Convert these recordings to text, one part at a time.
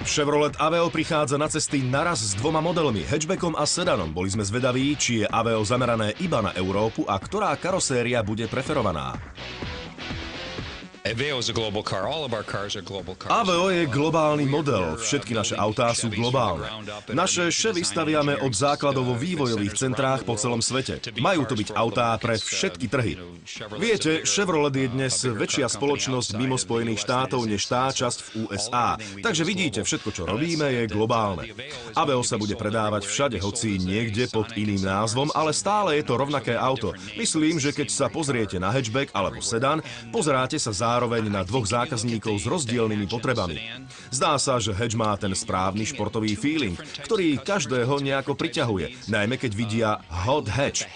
Chevrolet Aveo prichádza na cesty naraz s dvoma modelmi, hatchbackom a sedanom. Boli sme zvedaví, či je Aveo zamerané iba na Európu a ktorá karoséria bude preferovaná. Aveo je globálny model, všetky naše autá sú globálne. Naše Chevy staviame od základov vo vývojových centrách po celom svete. Majú to byť autá pre všetky trhy. Viete, Chevrolet je dnes väčšia spoločnosť mimo Spojených štátov než tá časť v USA. Takže vidíte, všetko, čo robíme, je globálne. Aveo sa bude predávať všade, hoci niekde pod iným názvom, ale stále je to rovnaké auto. Myslím, že keď sa pozriete na hatchback alebo sedan, pozeráte sa zároveň na dvoch zákazníkov s rozdielnymi potrebami. Zdá sa, že hatch má ten správny športový feeling, ktorý každého nejako priťahuje, najmä keď vidia hot hatch.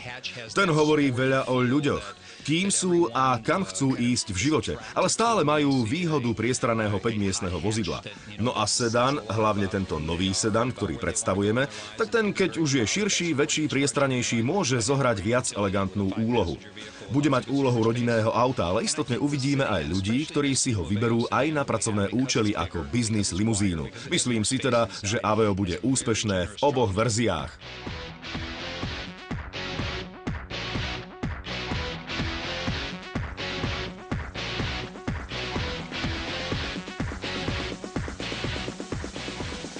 Ten hovorí veľa o ľuďoch, kým sú a kam chcú ísť v živote, ale stále majú výhodu priestranného 5-miestneho vozidla. No a sedan, hlavne tento nový sedan, ktorý predstavujeme, tak ten, keď už je širší, väčší, priestranejší, môže zohrať viac elegantnú úlohu. Bude mať úlohu rodinného auta, ale istotne uvidíme aj ľudí, ktorí si ho vyberú aj na pracovné účely ako biznis limuzínu. Myslím si teda, že Aveo bude úspešné v oboch verziách.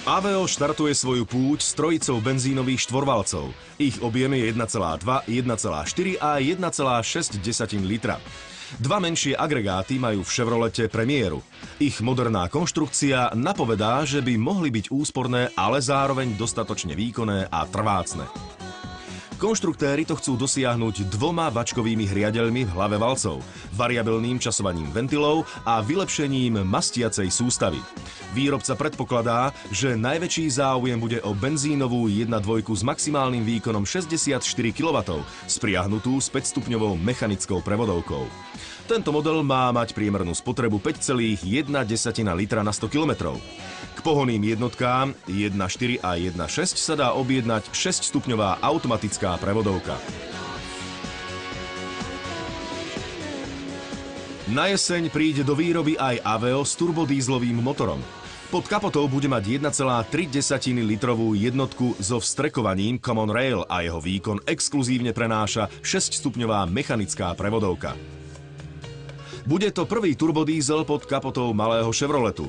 Aveo štartuje svoju púť s trojicou benzínových štvorvalcov. Ich objem je 1,2, 1,4 a 1,6 litra. Dva menšie agregáty majú v Chevrolete premiéru. Ich moderná konštrukcia napovedá, že by mohli byť úsporné, ale zároveň dostatočne výkonné a trvácne. Konštruktéri to chcú dosiahnuť dvoma vačkovými hriadeľmi v hlave valcov, variabilným časovaním ventilov a vylepšením mastiacej sústavy. Výrobca predpokladá, že najväčší záujem bude o benzínovú 1.2 s maximálnym výkonom 64 kW, spriahnutú s 5-stupňovou mechanickou prevodovkou. Tento model má mať priemernú spotrebu 5,1 litra na 100 km. K pohonným jednotkám 1.4 a 1.6 sa dá objednať 6-stupňová automatická prevodovka. Na jeseň príde do výroby aj Aveo s turbodízlovým motorom. Pod kapotou bude mať 1,3 litrovú jednotku so vstrekovaním Common Rail a jeho výkon exkluzívne prenáša 6-stupňová mechanická prevodovka. Bude to prvý turbodízel pod kapotou malého Chevroletu.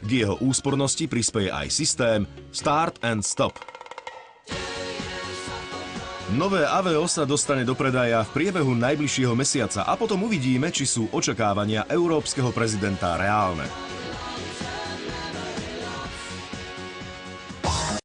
K jeho úspornosti prispeje aj systém Start and Stop. Nové Aveo sa dostane do predaja v priebehu najbližšieho mesiaca a potom uvidíme, či sú očakávania európskeho prezidenta reálne.